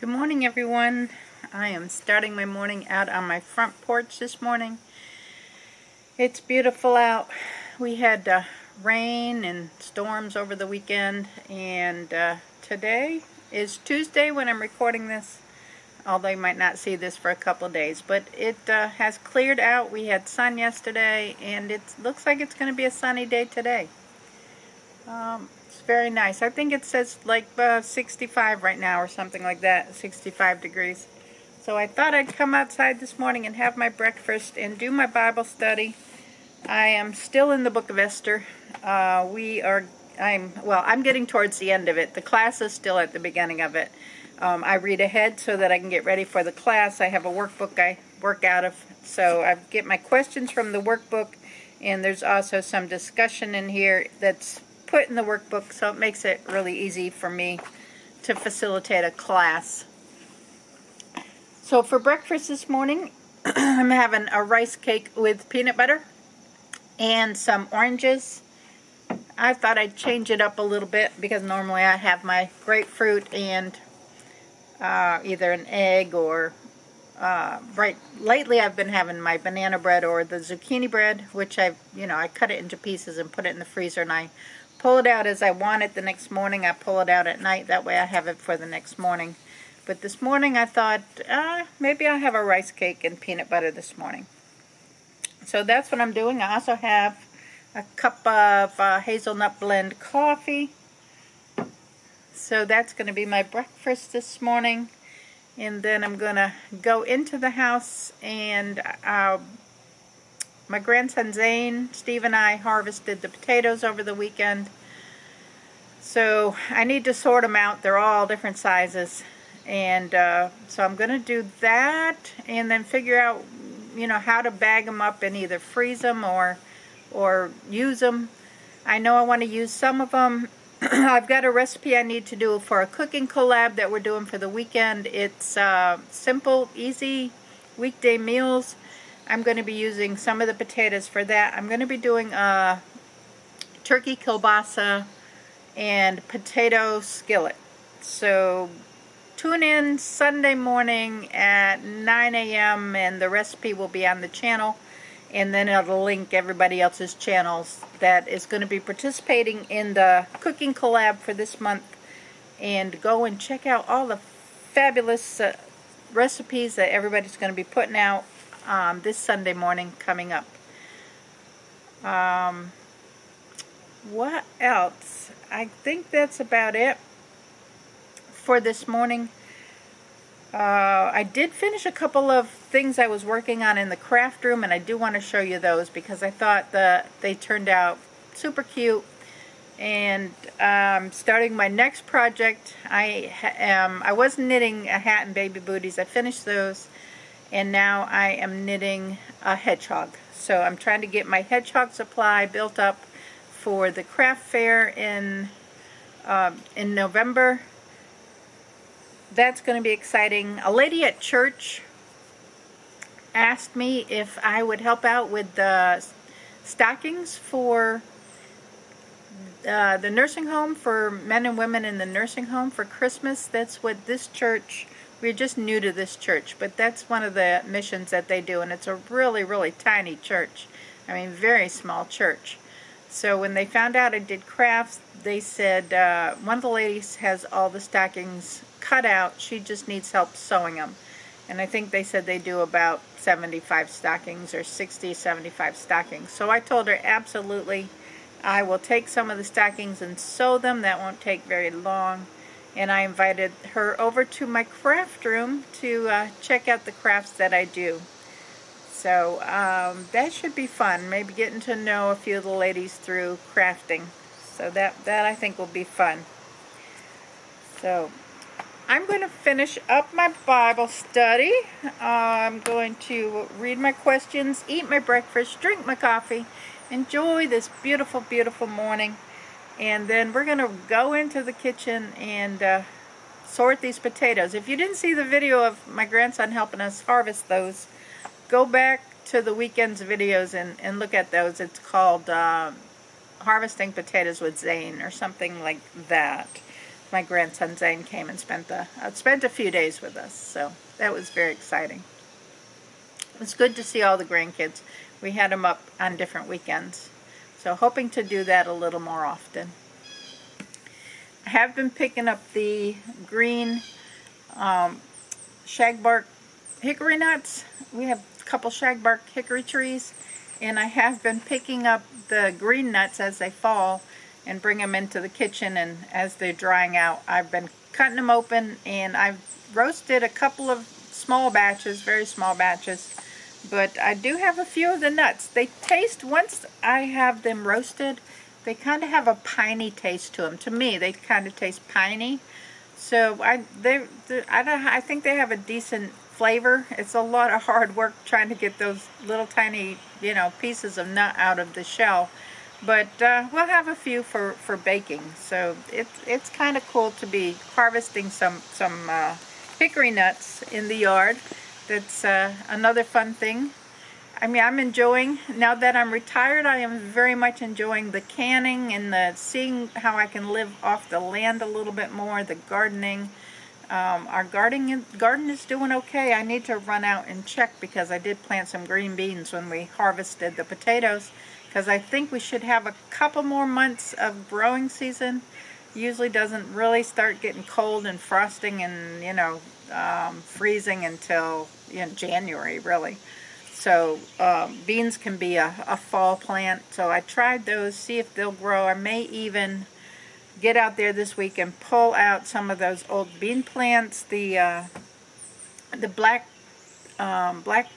Good morning, everyone. I am starting my morning out on my front porch this morning. It's beautiful out. We had rain and storms over the weekend, and today is Tuesday when I'm recording this, although you might not see this for a couple of days, but it has cleared out. We had sun yesterday, and it looks like it's going to be a sunny day today. It's very nice. I think it says like 65 right now or something like that, 65 degrees. So I thought I'd come outside this morning and have my breakfast and do my Bible study. I am still in the book of Esther. I'm getting towards the end of it. The class is still at the beginning of it. I read ahead so that I can get ready for the class. I have a workbook I work out of, so I get my questions from the workbook, and there's also some discussion in here that's put in the workbook, so it makes it really easy for me to facilitate a class. So for breakfast this morning, I'm having a rice cake with peanut butter and some oranges. I thought I'd change it up a little bit because normally I have my grapefruit and either an egg or lately I've been having my banana bread or the zucchini bread, which I cut it into pieces and put it in the freezer, and I pull it out as I want it the next morning. I pull it out at night, that way I have it for the next morning. But this morning I thought maybe I'll have a rice cake and peanut butter this morning. So that's what I'm doing. I also have a cup of hazelnut blend coffee. So that's going to be my breakfast this morning. And then I'm going to go into the house, and my grandson Zane, Steve, and I harvested the potatoes over the weekend. So I need to sort them out. They're all different sizes. And so I'm going to do that and then figure out, how to bag them up and either freeze them or use them. I know I want to use some of them. I've got a recipe I need to do for a cooking collab that we're doing for the weekend. It's simple, easy weekday meals. I'm going to be using some of the potatoes for that. I'm going to be doing a turkey kielbasa and potato skillet. So tune in Sunday morning at 9 a.m. and the recipe will be on the channel. And then it'll link everybody else's channels that is going to be participating in the cooking collab for this month. And go and check out all the fabulous recipes that everybody's going to be putting out this Sunday morning coming up. What else? I think that's about it for this morning. I did finish a couple of things I was working on in the craft room, and I do want to show you those because I thought that they turned out super cute. And starting my next project, I was knitting a hat and baby booties. I finished those, and now I am knitting a hedgehog. So I'm trying to get my hedgehog supply built up for the craft fair in November. That's going to be exciting. A lady at church asked me if I would help out with the stockings for the nursing home, for men and women in the nursing home for Christmas. That's what this church, we're just new to this church, but that's one of the missions that they do, and it's a really, really tiny church. I mean, very small church. So when they found out I did crafts, they said one of the ladies has all the stockings cut out. She just needs help sewing them. And I think they said they do about 75 stockings or 60, 75 stockings. So I told her absolutely I will take some of the stockings and sew them. That won't take very long. And I invited her over to my craft room to check out the crafts that I do. So that should be fun. Maybe getting to know a few of the ladies through crafting. So that I think will be fun. So I'm going to finish up my Bible study. I'm going to read my questions, eat my breakfast, drink my coffee, enjoy this beautiful, beautiful morning. And then we're going to go into the kitchen and sort these potatoes. If you didn't see the video of my grandson helping us harvest those, go back to the weekend's videos and look at those. It's called Harvesting Potatoes with Zane or something like that. my grandson Zane came and spent a few days with us, so that was very exciting. It was good to see all the grandkids. We had them up on different weekends, so hoping to do that a little more often. I have been picking up the green shagbark hickory nuts. We have a couple shagbark hickory trees, and I have been picking up the green nuts as they fall and bring them into the kitchen, and as they're drying out, I've been cutting them open, and I've roasted a couple of small batches, very small batches, but I do have a few of the nuts. They taste, once I have them roasted, they kind of have a piney taste to them. To me, they kind of taste piney. So I think they have a decent flavor. It's a lot of hard work trying to get those little tiny, pieces of nut out of the shell. But we'll have a few for baking. So it's kind of cool to be harvesting some hickory nuts in the yard. That's another fun thing. I mean, I'm enjoying, now that I'm retired, I am very much enjoying the canning and seeing how I can live off the land a little bit more, the gardening. Our garden is doing okay. I need to run out and check because I did plant some green beans when we harvested the potatoes, because I think we should have a couple more months of growing season. Usually doesn't really start getting cold and frosting and, freezing until January, really. So beans can be a fall plant. So I tried those, see if they'll grow. I may even get out there this week and pull out some of those old bean plants, the black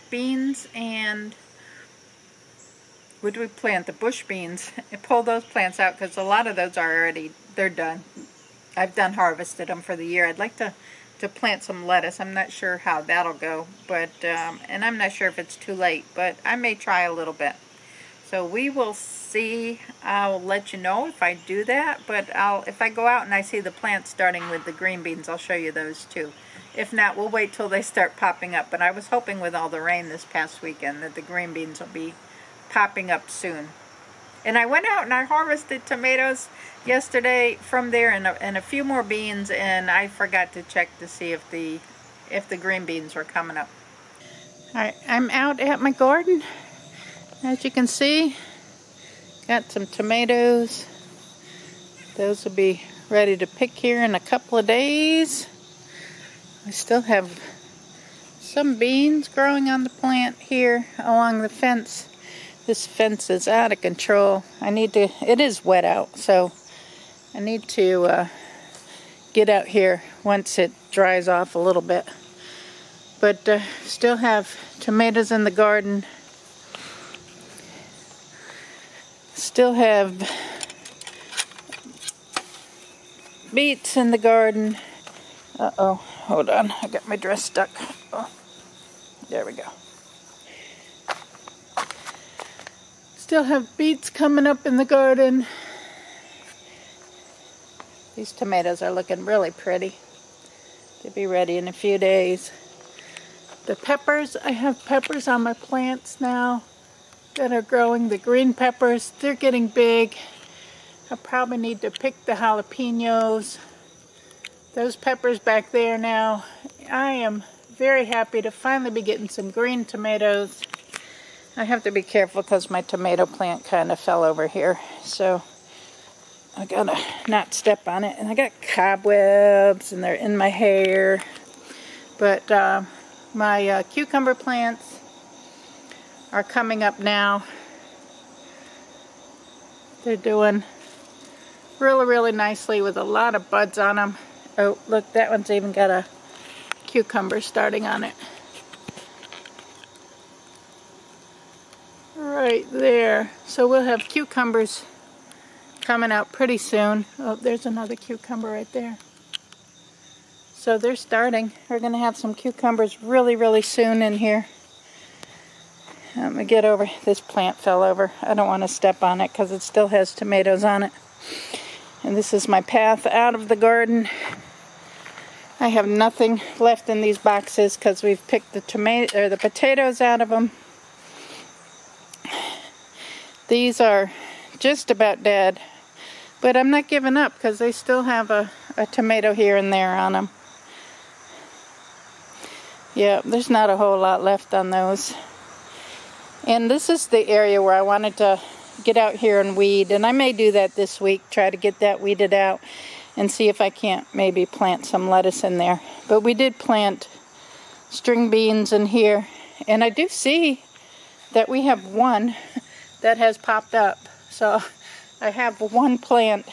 beans, and what do we plant? The bush beans. And pull those plants out because a lot of those are already, they're done. I've harvested them for the year. I'd like to plant some lettuce. I'm not sure how that'll go, but and I'm not sure if it's too late, but I may try a little bit. So we will see. I'll let you know if I do that, but if I go out and I see the plants starting with the green beans, I'll show you those too. If not, we'll wait till they start popping up, but I was hoping with all the rain this past weekend that the green beans will be popping up soon. And I went out and I harvested tomatoes yesterday from there, and a few more beans, and I forgot to check to see if the green beans were coming up. Alright, I'm out at my garden. As you can see, got some tomatoes. Those will be ready to pick here in a couple of days. I still have some beans growing on the plant here along the fence. This fence is out of control. It is wet out, so I need to get out here once it dries off a little bit. But still have tomatoes in the garden. Still have beets in the garden. Uh-oh, hold on. I got my dress stuck. Oh, there we go. Still have beets coming up in the garden. These tomatoes are looking really pretty. They'll be ready in a few days. The peppers, I have peppers on my plants now that are growing. The green peppers, they're getting big. I probably need to pick the jalapenos. Those peppers back there now. I am very happy to finally be getting some green tomatoes. I have to be careful because my tomato plant kind of fell over here, so I gotta not step on it. And I got cobwebs and they're in my hair. But my cucumber plants are coming up now. They're doing really, really nicely with a lot of buds on them. Oh, look, that one's even got a cucumber starting on it. Right there. So we'll have cucumbers coming out pretty soon. Oh, there's another cucumber right there. So they're starting. We're going to have some cucumbers really, really soon in here. Let me get over. This plant fell over. I don't want to step on it because it still has tomatoes on it. And this is my path out of the garden. I have nothing left in these boxes because we've picked the potatoes out of them. These are just about dead. But I'm not giving up because they still have a tomato here and there on them. Yeah, there's not a whole lot left on those. And this is the area where I wanted to get out here and weed. And I may do that this week, try to get that weeded out and see if I can't maybe plant some lettuce in there. But we did plant string beans in here. And I do see that we have one that has popped up. So I have one plant.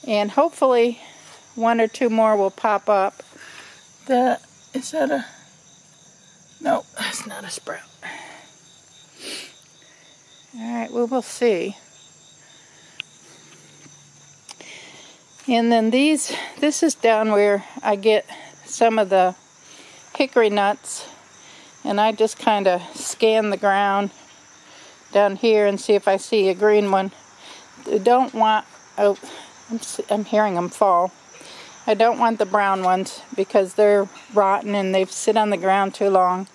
And hopefully one or two more will pop up. Is that a... No, that's not a sprout. Alright, we will see. And then this is down where I get some of the hickory nuts. And I just kind of scan the ground down here and see if I see a green one. I don't want... Oh, I'm hearing them fall. I don't want the brown ones because they're rotten and they've sit on the ground too long.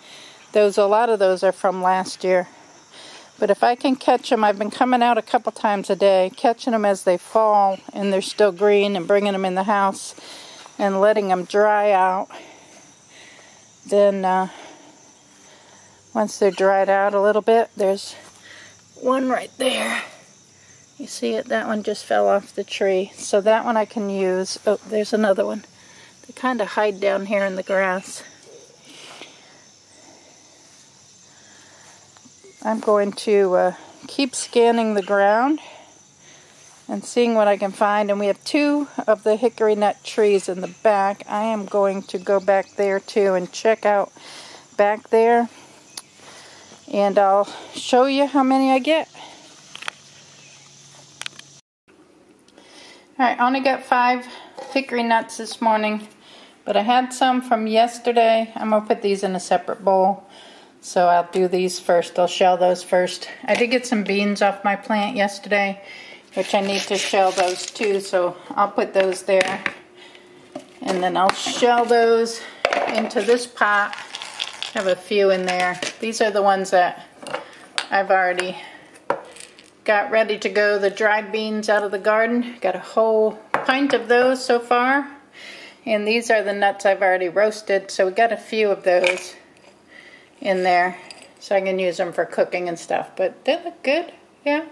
A lot of those are from last year. But if I can catch them, I've been coming out a couple times a day, catching them as they fall and they're still green and bringing them in the house and letting them dry out. Then once they're dried out a little bit, there's one right there. You see it? That one just fell off the tree. So that one I can use. Oh, there's another one. They kind of hide down here in the grass. I'm going to keep scanning the ground and seeing what I can find. And we have two of the hickory nut trees in the back. I am going to go back there too and check out back there. And I'll show you how many I get. Alright, I only got 5 hickory nuts this morning, but I had some from yesterday. I'm going to put these in a separate bowl, so I'll do these first. I'll shell those first. I did get some beans off my plant yesterday, which I need to shell those too, so I'll put those there. And then I'll shell those into this pot. I have a few in there. These are the ones that I've already got ready to go, the dried beans out of the garden. Got a whole pint of those so far. And these are the nuts I've already roasted, so we got a few of those in there. So I can use them for cooking and stuff. But they look good, yeah.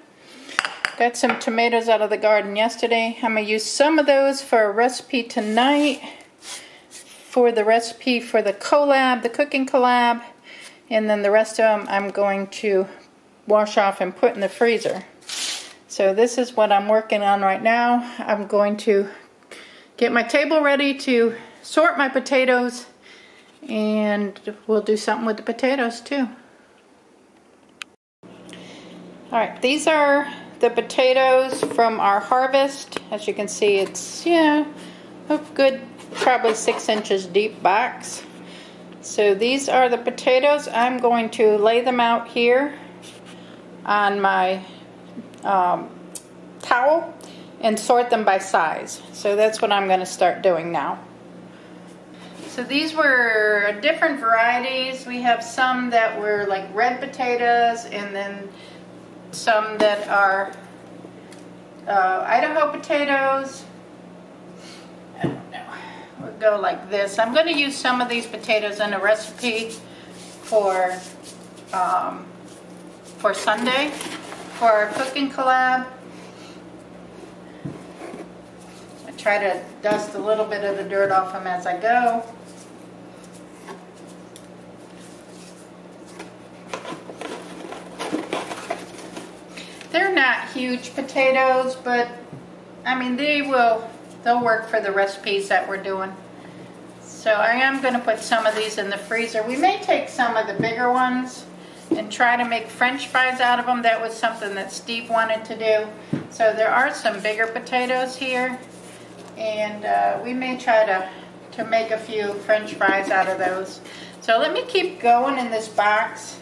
Got some tomatoes out of the garden yesterday. I'm going to use some of those for a recipe tonight. For the recipe for the collab, the cooking collab. And then the rest of them I'm going to wash off and put in the freezer. So this is what I'm working on right now. I'm going to get my table ready to sort my potatoes, and we'll do something with the potatoes too. Alright, these are the potatoes from our harvest. As you can see, it's, a good, probably 6 inches deep box. So these are the potatoes. I'm going to lay them out here on my towel and sort them by size. So that's what I'm going to start doing now. So these were different varieties. We have some that were like red potatoes, and then some that are Idaho potatoes. I don't know. We'll go like this. I'm going to use some of these potatoes in a recipe for Sunday, for our cooking collab. I try to dust a little bit of the dirt off them as I go. They're not huge potatoes, but I mean they'll work for the recipes that we're doing. So I am going to put some of these in the freezer. We may take some of the bigger ones and try to make French fries out of them. That was something that Steve wanted to do. So there are some bigger potatoes here, and we may try to make a few French fries out of those. So let me keep going in this box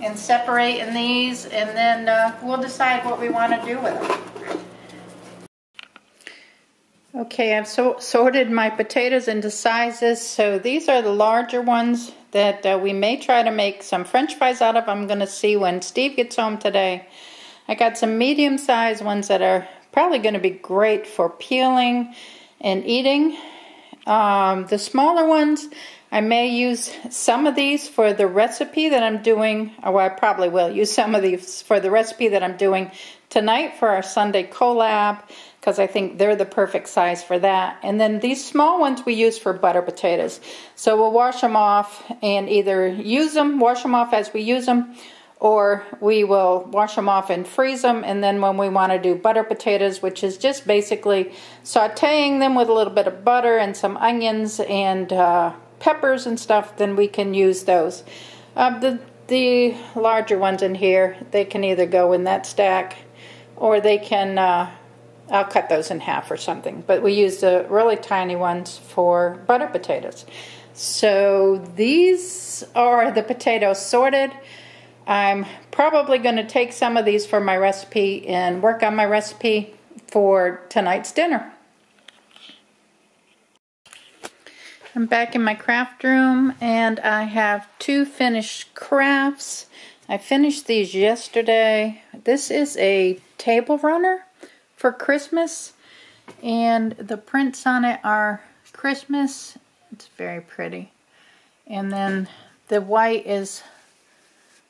and separating these, and then we'll decide what we want to do with them. Okay, I've sorted my potatoes into sizes. So these are the larger ones that we may try to make some French fries out of. I'm going to see when Steve gets home today. I got some medium-sized ones that are probably going to be great for peeling and eating. The smaller ones, I may use some of these for the recipe that I'm doing. Well, I probably will use some of these for the recipe that I'm doing tonight for our Sunday collab, because I think they're the perfect size for that. And then these small ones we use for butter potatoes. So we'll wash them off and either use them, wash them off as we use them, or we will wash them off and freeze them, and then when we want to do butter potatoes, which is just basically sauteing them with a little bit of butter and some onions and peppers and stuff, then we can use those. The larger ones in here, they can either go in that stack, or they can, I'll cut those in half or something, but we use the really tiny ones for butter potatoes. So these are the potatoes sorted. I'm probably going to take some of these for my recipe and work on my recipe for tonight's dinner. I'm back in my craft room and I have 2 finished crafts. I finished these yesterday. This is a table runner for Christmas, and the prints on it are Christmas. It's very pretty. And then the white is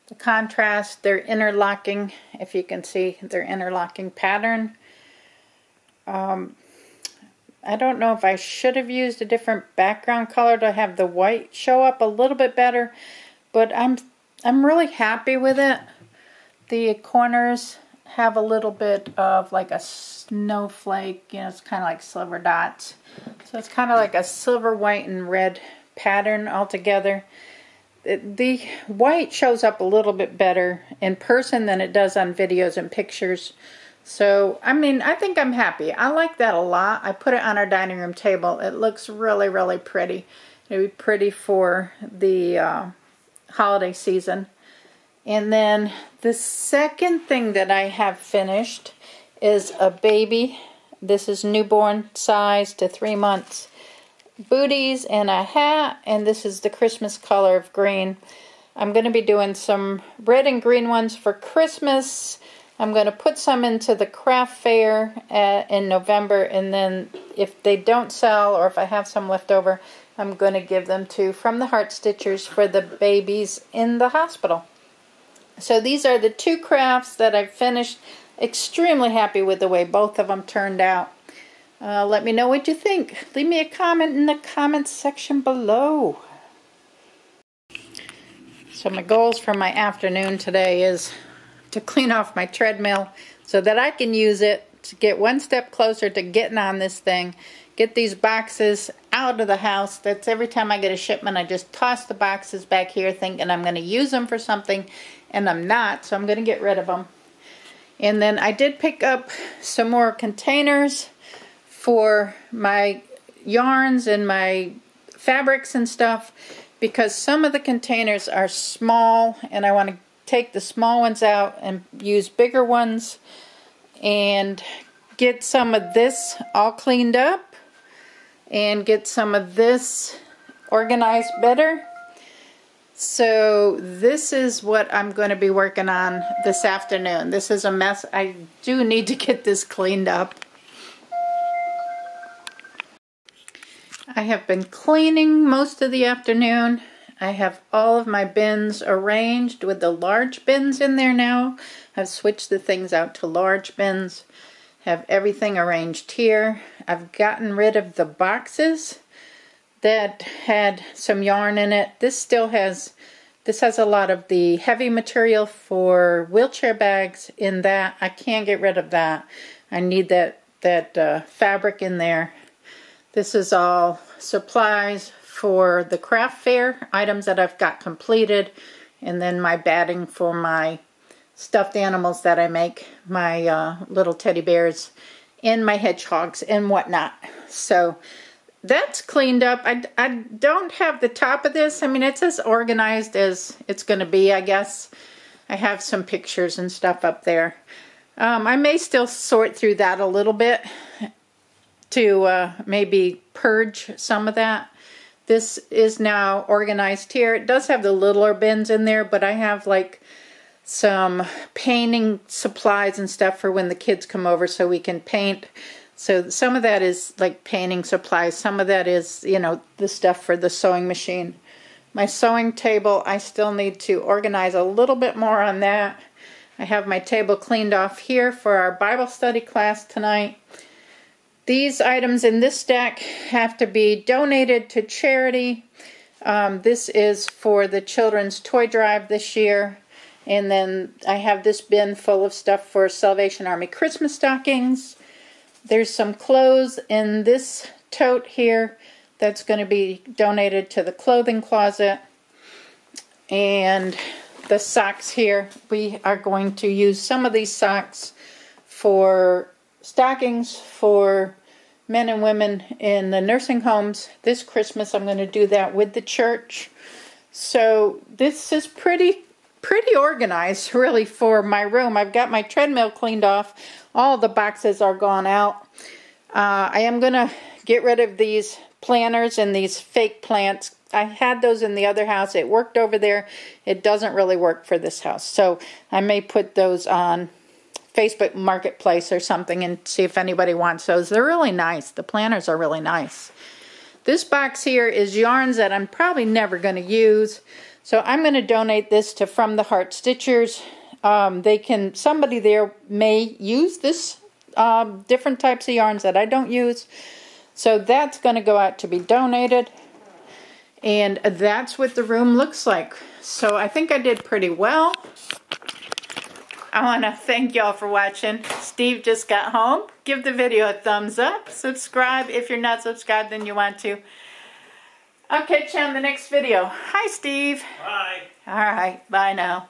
the contrast. They're interlocking, if you can see, they're interlocking pattern. I don't know if I should have used a different background color to have the white show up a little bit better, but I'm really happy with it. The corners have a little bit of like a snowflake, you know, it's kind of like silver dots. So it's kind of like a silver, white, and red pattern altogether. The white shows up a little bit better in person than it does on videos and pictures. So, I mean, I think I'm happy. I like that a lot. I put it on our dining room table. It looks really, really pretty. It'll be pretty for the holiday season. And then the second thing that I have finished is a baby. This is newborn size to 3 months. Booties and a hat, and this is the Christmas color of green. I'm going to be doing some red and green ones for Christmas. I'm going to put some into the craft fair in November, and then if they don't sell or if I have some left over, I'm going to give them to From the Heart Stitchers for the babies in the hospital. So these are the 2 crafts that I've finished. Extremely happy with the way both of them turned out. Let me know what you think. Leave me a comment in the comments section below. So my goals for my afternoon today is to clean off my treadmill so that I can use it to get one step closer to getting on this thing. Get these boxes out of the house. That's every time I get a shipment, I just toss the boxes back here thinking I'm going to use them for something, and I'm not, so I'm going to get rid of them. And then I did pick up some more containers for my yarns and my fabrics and stuff, because some of the containers are small and I want to take the small ones out and use bigger ones and get some of this all cleaned up and get some of this organized better. So this is what I'm going to be working on this afternoon. This is a mess. I do need to get this cleaned up. I have been cleaning most of the afternoon. I have all of my bins arranged with the large bins in there now. I've switched the things out to large bins. Have everything arranged here. I've gotten rid of the boxes that had some yarn in it. This has a lot of the heavy material for wheelchair bags in that. I can't get rid of that. I need that fabric in there. This is all supplies for the craft fair, items that I've got completed, and then my batting for my stuffed animals that I make, my little teddy bears and my hedgehogs and whatnot. So that's cleaned up. I don't have the top of this. I mean, it's as organized as it's going to be, I guess. I have some pictures and stuff up there. I may still sort through that a little bit to maybe purge some of that. This is now organized here. It does have the littler bins in there, but I have like some painting supplies and stuff for when the kids come over so we can paint. So some of that is like painting supplies. Some of that is, you know, the stuff for the sewing machine. My sewing table, I still need to organize a little bit more on that. I have my table cleaned off here for our Bible study class tonight. These items in this stack have to be donated to charity. This is for the children's toy drive this year. And then I have this bin full of stuff for Salvation Army Christmas stockings. There's some clothes in this tote here that's going to be donated to the clothing closet. And the socks here, we are going to use some of these socks for stockings for men and women in the nursing homes. This Christmas I'm going to do that with the church. So this is pretty organized really for my room. I've got my treadmill cleaned off. All the boxes are gone out. I am going to get rid of these planters and these fake plants. I had those in the other house. It worked over there. It doesn't really work for this house. So I may put those on Facebook Marketplace or something and see if anybody wants those. They're really nice. The planters are really nice. This box here is yarns that I'm probably never going to use. So I'm going to donate this to From the Heart Stitchers. Somebody there may use this different types of yarns that I don't use. So that's going to go out to be donated. And that's what the room looks like. So I think I did pretty well. I want to thank y'all for watching. Steve just got home. Give the video a thumbs up. Subscribe if you're not subscribed and you want to. I'll catch you on the next video. Hi, Steve. Bye. All right. Bye now.